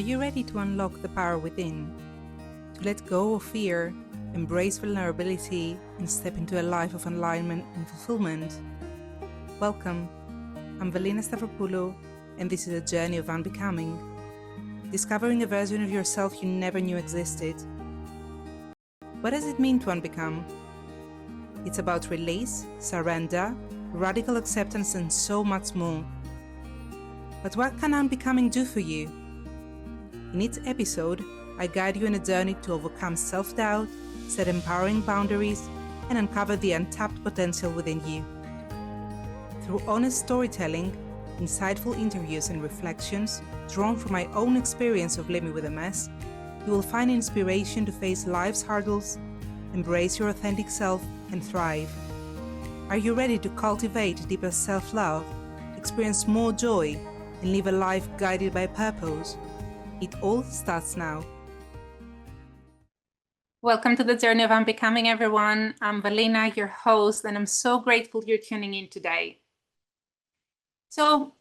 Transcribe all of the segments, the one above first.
you ready to unlock the power within? To let go of fear, embrace vulnerability, and step into a life of alignment and fulfillment? Welcome. I'm Valina Stavropoulou, and this is a journey of unbecoming, discovering a version of yourself you never knew existed. What does it mean to unbecome? It's about release, surrender, radical acceptance, and so much more. But what can unbecoming do for you? In each episode, I guide you on a journey to overcome self-doubt, set empowering boundaries, and uncover the untapped potential within you. Through honest storytelling, insightful interviews, and reflections drawn from my own experience of living with MS, you will find inspiration to face life's hurdles, embrace your authentic self, and thrive. Are you ready to cultivate deeper self-love, experience more joy, and live a life guided by purpose? It all starts now. Welcome to the journey of unbecoming, everyone. I'm Valina, your host, and I'm so grateful you're tuning in today. So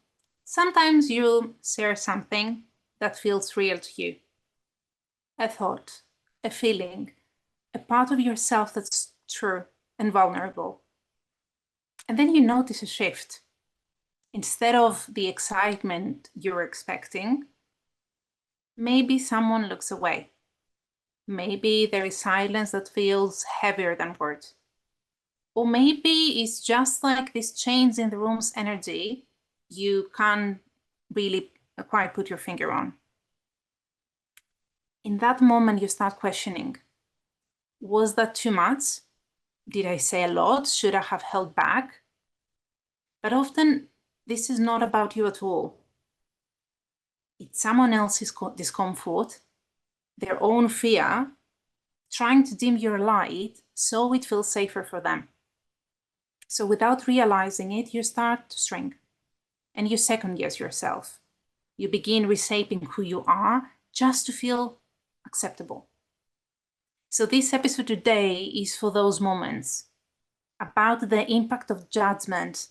sometimes you'll share something that feels real to you. A thought, a feeling, a part of yourself that's true and vulnerable. And then you notice a shift. Instead of the excitement you're expecting, maybe someone looks away. Maybe there is silence that feels heavier than words. Or maybe it's just like this change in the room's energy you can't really quite put your finger on. In that moment, you start questioning, was that too much? Did I say a lot? Should I have held back? But often, this is not about you at all. It's someone else's discomfort, their own fear, trying to dim your light so it feels safer for them. So without realizing it, you start to shrink and you second guess yourself. You begin reshaping who you are just to feel acceptable. So this episode today is for those moments, about the impact of judgment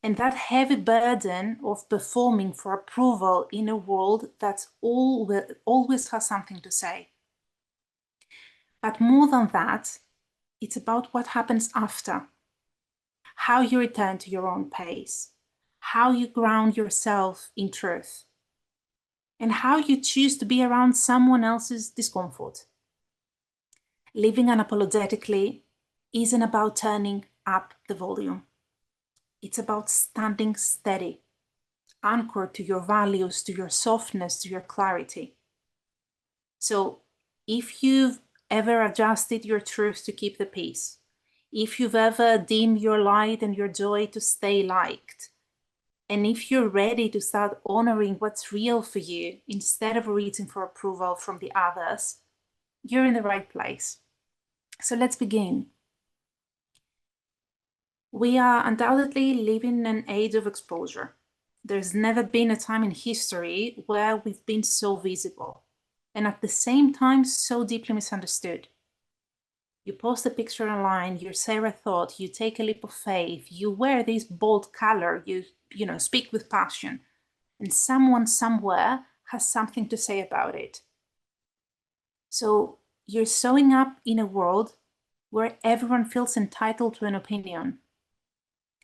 and that heavy burden of performing for approval in a world that always has something to say. But more than that, it's about what happens after, how you return to your own pace, how you ground yourself in truth, and how you choose to be around someone else's discomfort. Living unapologetically isn't about turning up the volume. It's about standing steady, anchored to your values, to your softness, to your clarity. So if you've ever adjusted your truth to keep the peace, if you've ever dimmed your light and your joy to stay liked, and if you're ready to start honoring what's real for you instead of reaching for approval from the others, you're in the right place. So let's begin. We are undoubtedly living in an age of exposure. There's never been a time in history where we've been so visible and at the same time so deeply misunderstood. You post a picture online, you share a thought, you take a leap of faith, you wear this bold color, you speak with passion, and someone somewhere has something to say about it. So you're showing up in a world where everyone feels entitled to an opinion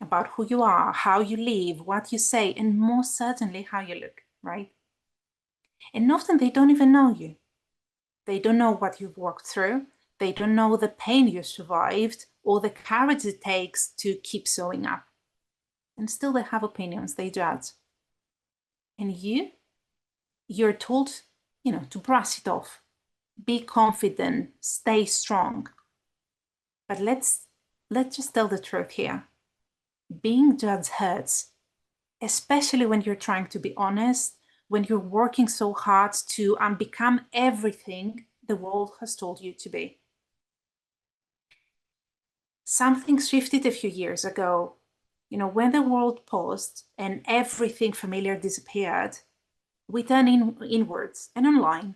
about who you are, how you live, what you say, and most certainly how you look, right? And often they don't even know you. They don't know what you've worked through. They don't know the pain you survived or the courage it takes to keep showing up. And still they have opinions, they judge. And you're told, to brush it off. Be confident, stay strong. But let's just tell the truth here. Being judged hurts, especially when you're trying to be honest, when you're working so hard to become everything the world has told you to be. Something shifted a few years ago. When the world paused and everything familiar disappeared, we turned inwards and online.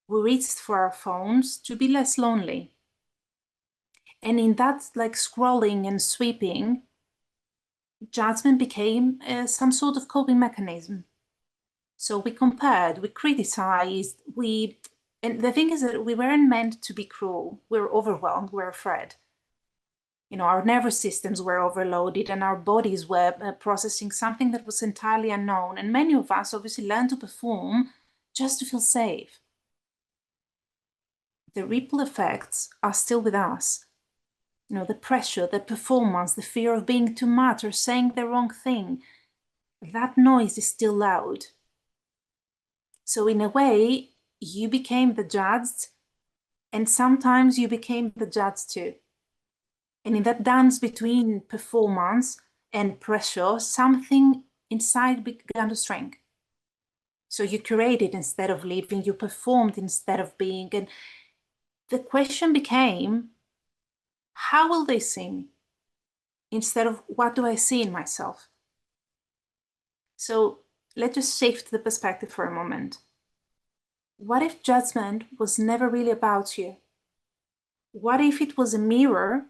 We reached for our phones to be less lonely. And in that scrolling and sweeping, judgment became some sort of coping mechanism. So we compared, we criticized, and the thing is that we weren't meant to be cruel. We're overwhelmed, we're afraid. Our nervous systems were overloaded and our bodies were processing something that was entirely unknown. And many of us obviously learned to perform just to feel safe. The ripple effects are still with us. The pressure, the performance, the fear of being too much or saying the wrong thing, that noise is still loud. So in a way, you became the judged, and sometimes you became the judged too. And in that dance between performance and pressure, something inside began to shrink. So you created instead of living, you performed instead of being. And the question became, how will they see me? Instead of what do I see in myself? So let's just shift the perspective for a moment. What if judgment was never really about you? What if it was a mirror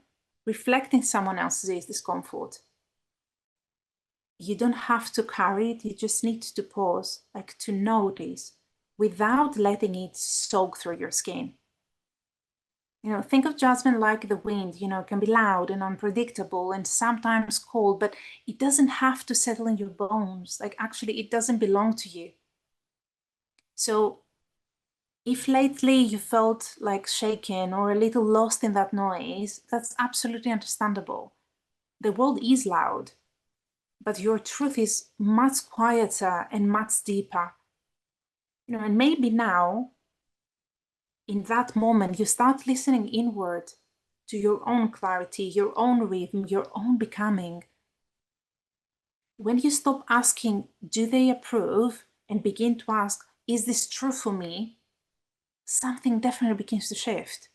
reflecting someone else's discomfort? You don't have to carry it, you just need to pause, like to notice, without letting it soak through your skin. Think of judgment like the wind. It can be loud and unpredictable and sometimes cold, but it doesn't have to settle in your bones. Like actually, it doesn't belong to you. So if lately you felt like shaken or a little lost in that noise, that's absolutely understandable. The world is loud, but your truth is much quieter and much deeper. And maybe now, in that moment, you start listening inward to your own clarity, your own rhythm, your own becoming. When you stop asking, do they approve, and begin to ask, is this true for me? Something definitely begins to shift.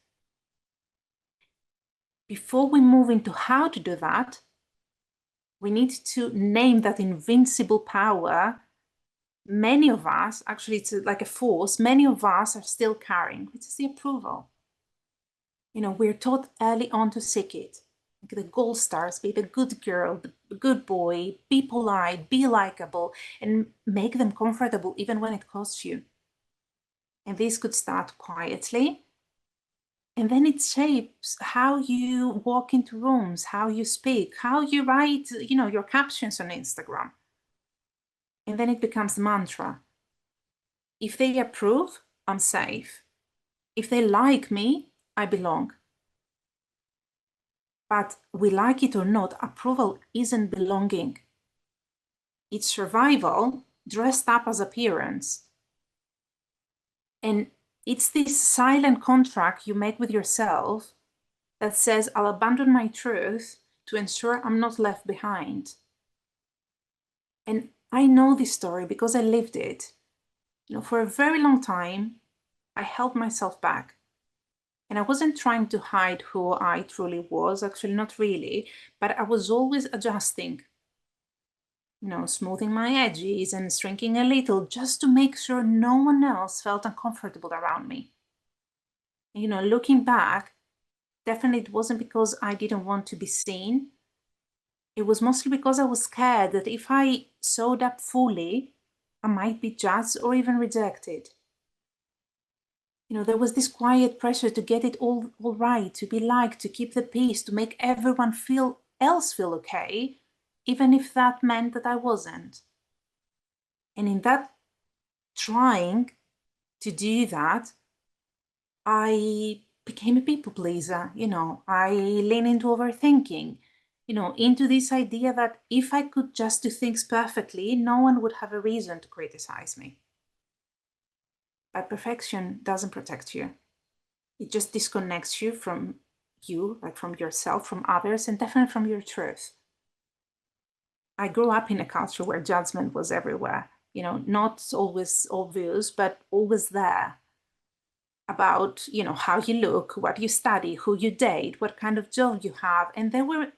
Before we move into how to do that, we need to name that invincible power many of us, actually it's like a force, many of us are still carrying, which is the approval. We're taught early on to seek it. Like the gold stars, be the good girl, the good boy, be polite, be likable, and make them comfortable even when it costs you. And this could start quietly. And then it shapes how you walk into rooms, how you speak, how you write, your captions on Instagram. And then it becomes a mantra. If they approve, I'm safe. If they like me, I belong. But we like it or not, approval isn't belonging. It's survival dressed up as appearance. And it's this silent contract you make with yourself that says, I'll abandon my truth to ensure I'm not left behind. And I know this story because I lived it. For a very long time, I held myself back. And I wasn't trying to hide who I truly was, actually not really, but I was always adjusting, smoothing my edges and shrinking a little just to make sure no one else felt uncomfortable around me. Looking back, definitely it wasn't because I didn't want to be seen. It was mostly because I was scared that if I showed up fully, I might be judged or even rejected. There was this quiet pressure to get it all right, to be liked, to keep the peace, to make everyone else feel okay, even if that meant that I wasn't. And in that trying to do that, I became a people pleaser. I lean into overthinking, into this idea that if I could just do things perfectly, no one would have a reason to criticize me. But perfection doesn't protect you. It just disconnects you, like from yourself, from others, and definitely from your truth. I grew up in a culture where judgment was everywhere, not always obvious, but always there. About, how you look, what you study, who you date, what kind of job you have. And there were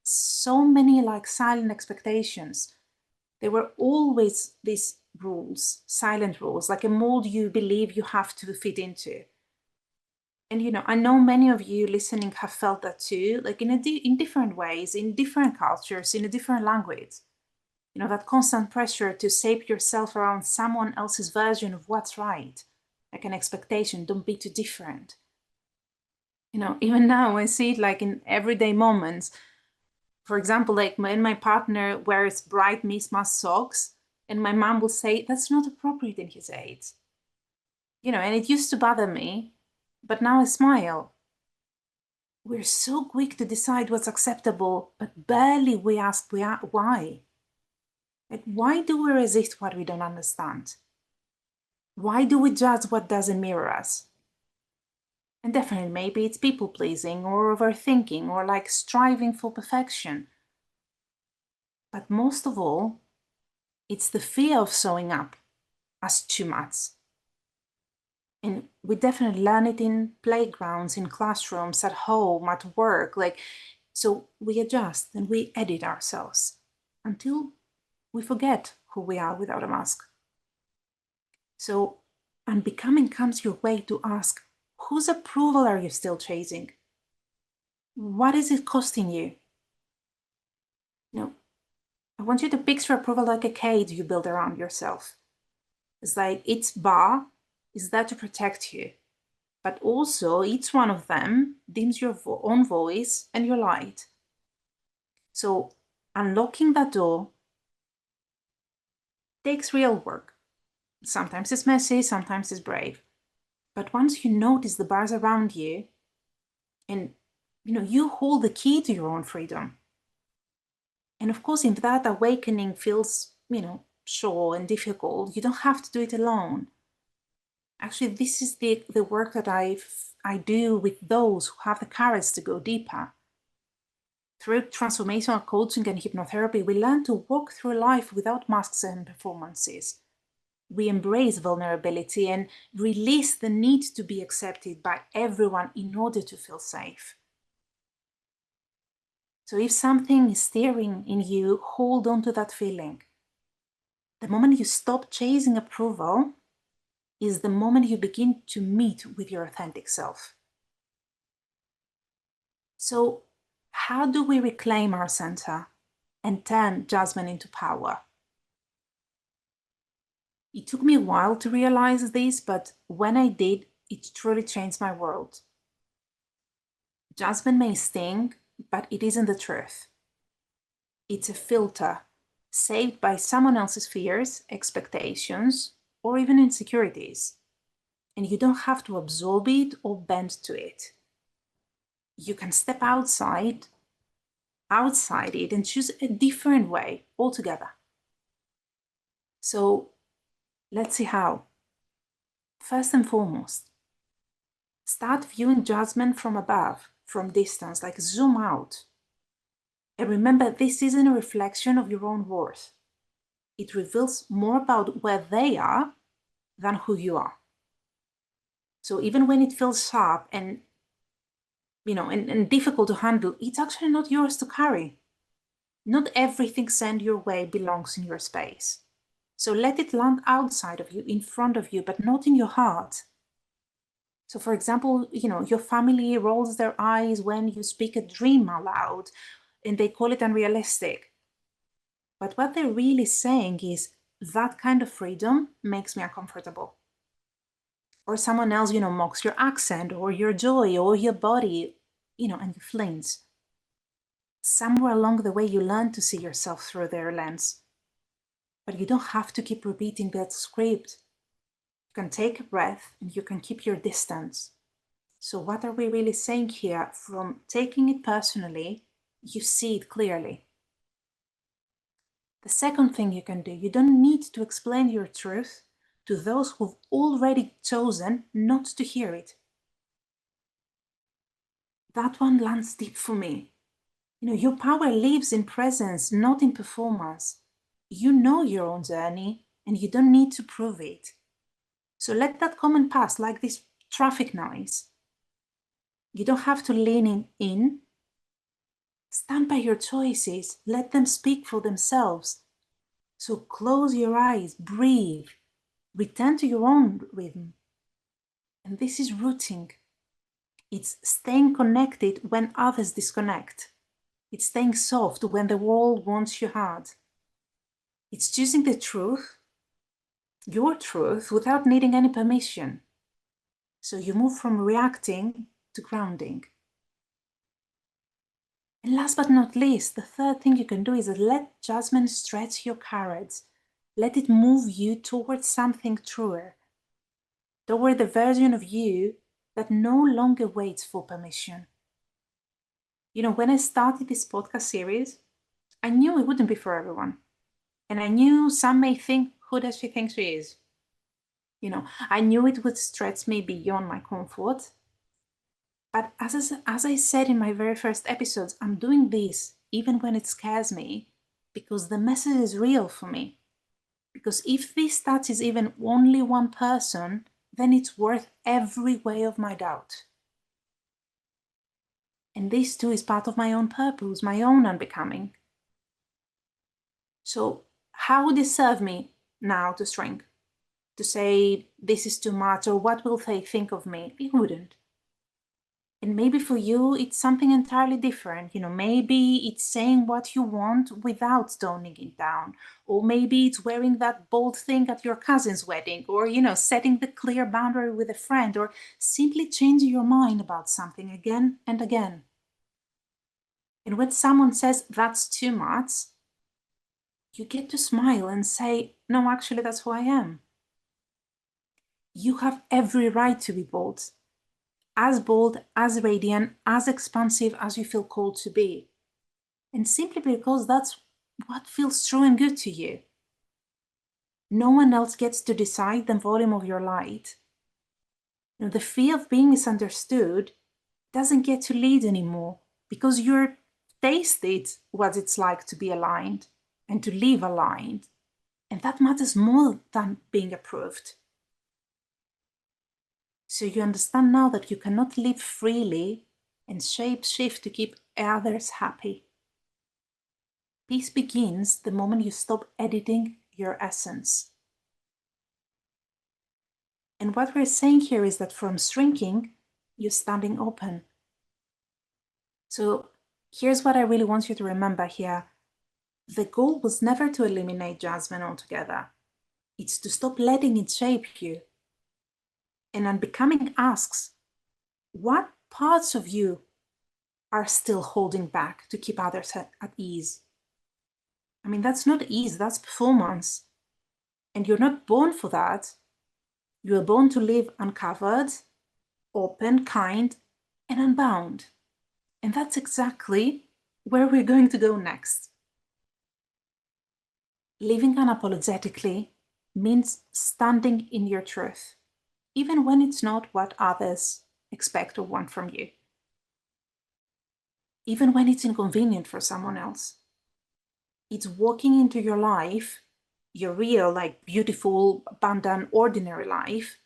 so many like silent expectations. There were always these rules, silent rules, like a mold you believe you have to fit into. And I know many of you listening have felt that too, like in different ways, in different cultures, in a different language. You know, that constant pressure to shape yourself around someone else's version of what's right, like an expectation, don't be too different. You know, even now I see it like in everyday moments. For example, like when my partner wears bright mismatched socks, and my mom will say, that's not appropriate in his age. You know, and it used to bother me, but now I smile. We're so quick to decide what's acceptable, but barely we ask why. Like, why do we resist what we don't understand? Why do we judge what doesn't mirror us? And definitely, maybe it's people pleasing or overthinking or like striving for perfection. But most of all, it's the fear of showing up as too much. And we definitely learn it in playgrounds, in classrooms, at home, at work. Like, so we adjust and we edit ourselves until we forget who we are without a mask. So unbecoming comes your way to ask, whose approval are you still chasing? What is it costing you? No, I want you to picture approval like a cage you build around yourself. It's like its bar is there to protect you, but also each one of them dims your own voice and your light. So unlocking that door takes real work. Sometimes it's messy, sometimes it's brave. But once you notice the bars around you, and you hold the key to your own freedom. And of course, if that awakening feels, sure and difficult, you don't have to do it alone. Actually, this is the work that I do with those who have the courage to go deeper. Through transformational coaching and hypnotherapy, we learn to walk through life without masks and performances. We embrace vulnerability and release the need to be accepted by everyone in order to feel safe. So if something is stirring in you, hold on to that feeling. The moment you stop chasing approval is the moment you begin to meet with your authentic self. So how do we reclaim our center and turn judgment into power? It took me a while to realize this, but when I did, it truly changed my world. Judgment may sting, but it isn't the truth. It's a filter saved by someone else's fears, expectations, or even insecurities. And you don't have to absorb it or bend to it. You can step outside it and choose a different way altogether. So let's see how. First and foremost, start viewing judgment from above, from distance, like zoom out. And remember, this isn't a reflection of your own worth. It reveals more about where they are than who you are. So even when it feels sharp and and difficult to handle, it's actually not yours to carry. Not everything sent your way belongs in your space. So let it land outside of you, in front of you, but not in your heart. So for example, your family rolls their eyes when you speak a dream aloud and they call it unrealistic. But what they're really saying is, that kind of freedom makes me uncomfortable. Or someone else, mocks your accent or your joy or your body, and you flinch. Somewhere along the way, you learn to see yourself through their lens. But you don't have to keep repeating that script. You can take a breath and you can keep your distance. So what are we really saying here? From taking it personally, you see it clearly. The second thing you can do, you don't need to explain your truth to those who've already chosen not to hear it. That one lands deep for me. Your power lives in presence, not in performance. You know your own journey and you don't need to prove it. So let that come and pass like this traffic noise. You don't have to lean in. Stand by your choices. Let them speak for themselves. So close your eyes, breathe, return to your own rhythm. And this is rooting. It's staying connected when others disconnect. It's staying soft when the world wants you hard. It's choosing the truth, your truth, without needing any permission. So you move from reacting to grounding. And last but not least, the third thing you can do is let judgment stretch your courage. Let it move you towards something truer, toward the version of you that no longer waits for permission. You know, when I started this podcast series, I knew it wouldn't be for everyone. And I knew some may think, who does she think she is? You know, I knew it would stretch me beyond my comfort. But as I said in my very first episodes, I'm doing this even when it scares me because the message is real for me. Because if this touches even only one person, then it's worth every way of my doubt. And this too is part of my own purpose, my own unbecoming. So how would it serve me now to shrink? To say this is too much, or what will they think of me? It wouldn't. And maybe for you, it's something entirely different. You know, maybe it's saying what you want without toning it down. Or maybe it's wearing that bold thing at your cousin's wedding, or, you know, setting the clear boundary with a friend, or simply changing your mind about something again and again. And when someone says that's too much, you get to smile and say, no, actually, that's who I am. You have every right to be bold, as radiant, as expansive as you feel called to be. And simply because that's what feels true and good to you. No one else gets to decide the volume of your light. You know, the fear of being misunderstood doesn't get to lead anymore because you're tasted what it's like to be aligned and to live aligned. And that matters more than being approved. So you understand now that you cannot live freely and shape shift to keep others happy. Peace begins the moment you stop editing your essence. And what we're saying here is that from shrinking, you're standing open. So here's what I really want you to remember here. The goal was never to eliminate judgment altogether. It's to stop letting it shape you. And Unbecoming asks, what parts of you are still holding back to keep others at ease? I mean, that's not ease, that's performance. And you're not born for that. You are born to live uncovered, open, kind, and unbound. And that's exactly where we're going to go next. Living unapologetically means standing in your truth, even when it's not what others expect or want from you, even when it's inconvenient for someone else. It's walking into your life, your real, like beautiful, abundant, ordinary life,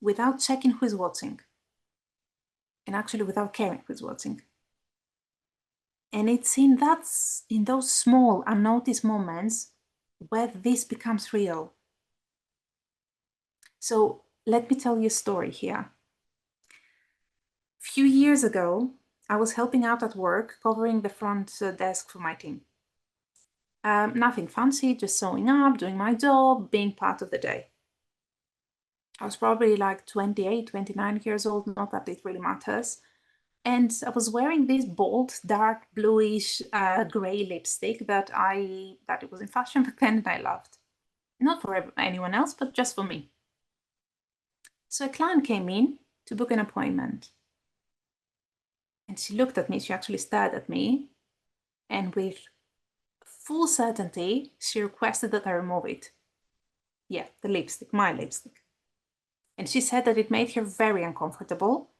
without checking who's watching, and actually without caring who's watching. And it's in those small, unnoticed moments where this becomes real. So let me tell you a story here. A few years ago, I was helping out at work, covering the front desk for my team. Nothing fancy, just showing up, doing my job, being part of the day. I was probably like 28, 29 years old, not that it really matters. And I was wearing this bold, dark, bluish, gray lipstick that it was in fashion back then and I loved. Not for anyone else, but just for me. So a client came in to book an appointment. And she looked at me, she actually stared at me. And with full certainty, she requested that I remove it. Yeah, the lipstick, my lipstick. And she said that it made her very uncomfortable.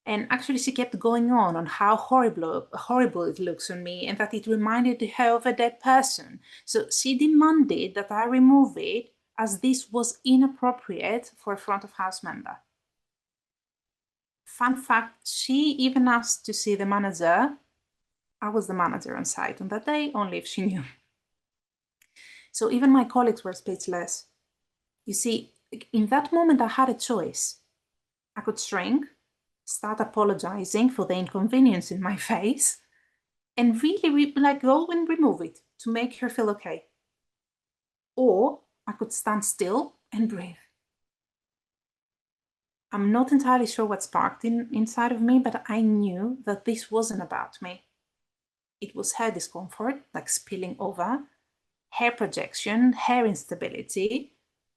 And actually, she kept going on how horrible it looks on me and that it reminded her of a dead person. So she demanded that I remove it as this was inappropriate for a front of house member. Fun fact, she even asked to see the manager. I was the manager on site on that day, only if she knew. So even my colleagues were speechless. You see, in that moment, I had a choice. I could shrink, start apologizing for the inconvenience in my face, and really like go and remove it to make her feel okay. or I could stand still and breathe. I'm not entirely sure what sparked inside of me, but I knew that this wasn't about me. It was hair discomfort, like spilling over, hair projection, hair instability,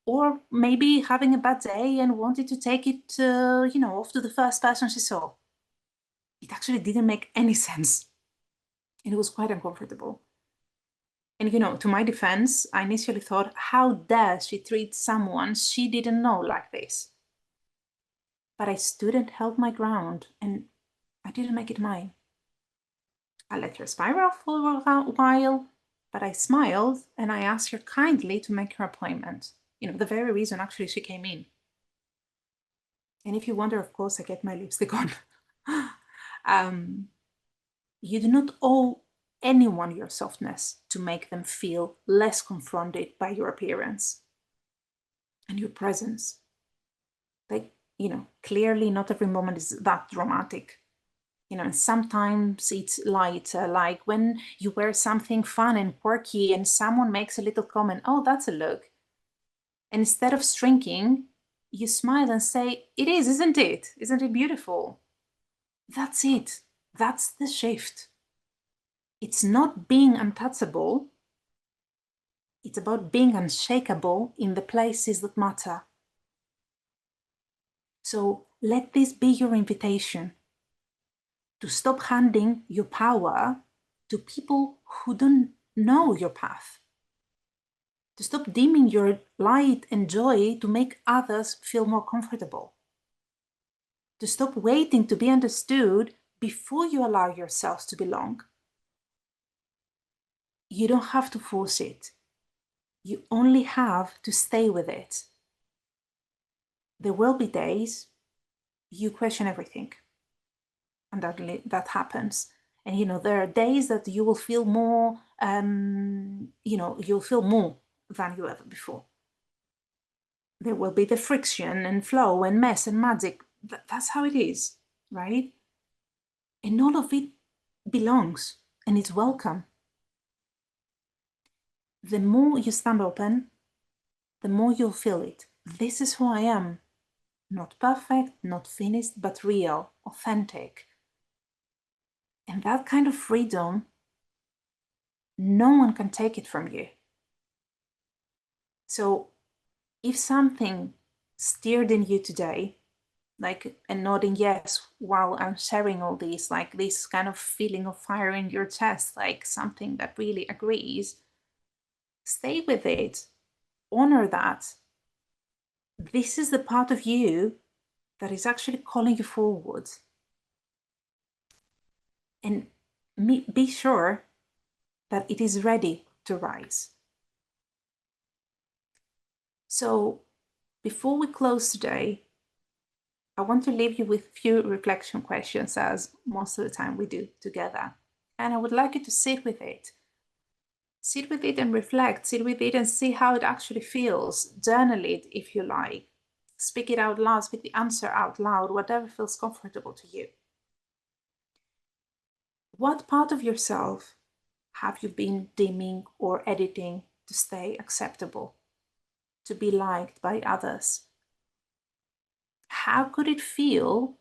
or maybe having a bad day and wanted to take it, off to the first person she saw. It actually didn't make any sense. And it was quite uncomfortable. And, to my defense, I initially thought, how dare she treat someone she didn't know like this? But I stood and held my ground, and I didn't make it mine. I let her spiral for a while, but I smiled and I asked her kindly to make her appointment. The very reason actually she came in. And if you wonder, of course, I get my lipstick on. You do not owe anyone your softness to make them feel less confronted by your appearance and your presence. Clearly not every moment is that dramatic. And sometimes it's lighter, like when you wear something fun and quirky and someone makes a little comment, oh, that's a look. And instead of shrinking, you smile and say, it is, isn't it? Isn't it beautiful? That's it. That's the shift. It's not being untouchable. It's about being unshakable in the places that matter. So let this be your invitation to stop handing your power to people who don't know your path. To stop dimming your light and joy to make others feel more comfortable. To stop waiting to be understood before you allow yourselves to belong. You don't have to force it. You only have to stay with it. There will be days you question everything. Undoubtedly, that happens. And there are days that you will feel more, you'll feel more than you ever before. There will be the friction and flow and mess and magic. That's how it is, right? And all of it belongs and it's welcome. The more you stand open, the more you'll feel it. This is who I am. Not perfect, not finished, but real, authentic. And that kind of freedom, no one can take it from you. So if something stirred in you today, and nodding yes while I'm sharing all this, like this kind of feeling of fire in your chest, like something that really agrees, stay with it, honor that. This is the part of you that is actually calling you forward. And be sure that it is ready to rise. So before we close today, I want to leave you with a few reflection questions, as most of the time we do together. And I would like you to sit with it. Sit with it and reflect. Sit with it and see how it actually feels. Journal it if you like. Speak it out loud. Speak the answer out loud, whatever feels comfortable to you. What part of yourself have you been dimming or editing to stay acceptable, to be liked by others? How could it feel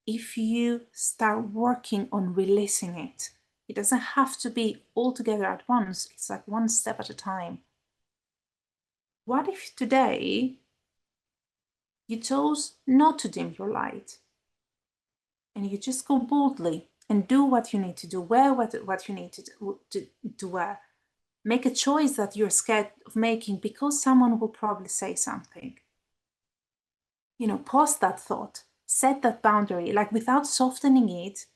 if you start working on releasing it? It doesn't have to be all together at once. It's like one step at a time. What if today you chose not to dim your light and you just go boldly and do what you need to do, wear what you need to wear? Make a choice that you're scared of making because someone will probably say something. Pause that thought, set that boundary, like without softening it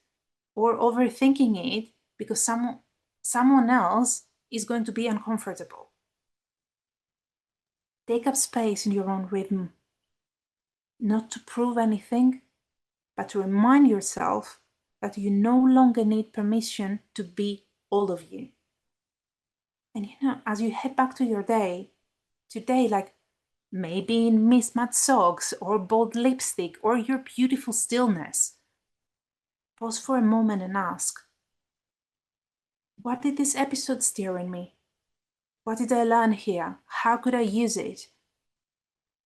or overthinking it because someone else is going to be uncomfortable. Take up space in your own rhythm, not to prove anything, but to remind yourself that you no longer need permission to be all of you. And as you head back to your day, today, like maybe in mismatched socks or bold lipstick or your beautiful stillness, pause for a moment and ask, what did this episode stir in me? What did I learn here? How could I use it?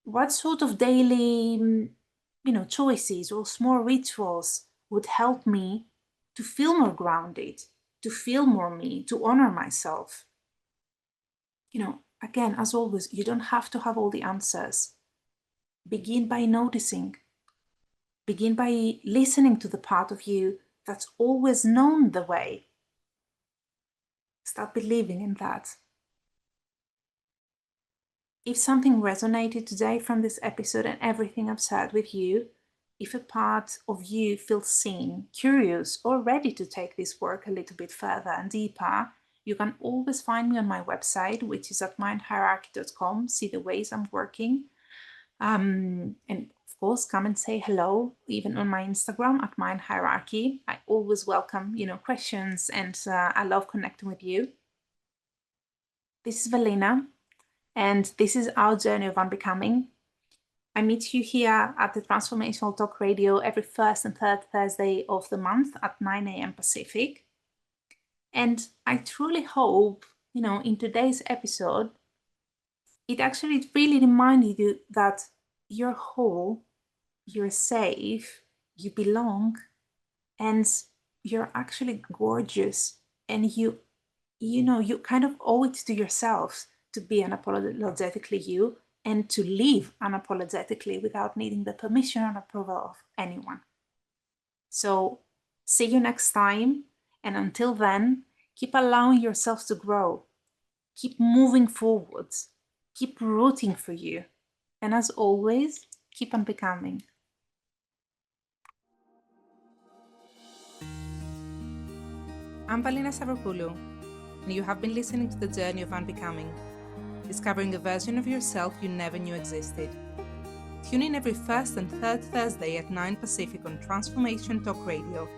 What sort of daily, choices or small rituals would help me to feel more grounded, to feel more me, to honor myself? Again, as always, you don't have to have all the answers. Begin by noticing. Begin by listening to the part of you that's always known the way. Start believing in that. If something resonated today from this episode and everything I've said with you, if a part of you feels seen, curious, or ready to take this work a little bit further and deeper, you can always find me on my website, which is at mindhierarchy.com, see the ways I'm working. And of course, come and say hello, even on my Instagram at mindhierarchy. I always welcome, questions, and I love connecting with you. This is Valina, and this is our journey of unbecoming. I meet you here at the Transformational Talk Radio every first and third Thursday of the month at 9 a.m. Pacific. And I truly hope, in today's episode, it actually really reminded you that you're whole, you're safe, you belong, and you're actually gorgeous. And you kind of owe it to yourself to be unapologetically you and to live unapologetically without needing the permission or approval of anyone. So see you next time. And until then, keep allowing yourself to grow. Keep moving forwards. Keep rooting for you. And as always, keep unbecoming. I'm Valina Stavropoulou, and you have been listening to the journey of unbecoming, discovering a version of yourself you never knew existed. Tune in every first and third Thursday at 9 Pacific on Transformation Talk Radio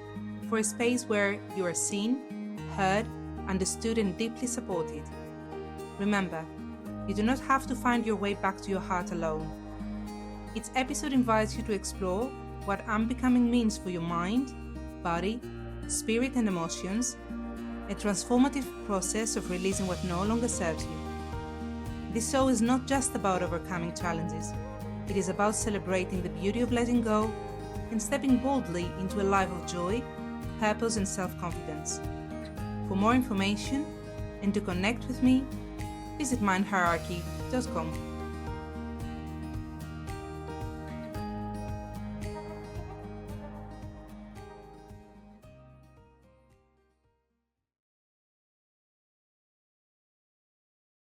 for a space where you are seen, heard, understood, and deeply supported. Remember, you do not have to find your way back to your heart alone. Each episode invites you to explore what unbecoming means for your mind, body, spirit, and emotions, a transformative process of releasing what no longer serves you. This show is not just about overcoming challenges. It is about celebrating the beauty of letting go and stepping boldly into a life of joy, purpose, and self-confidence. For more information and to connect with me, visit mindhierarchy.com.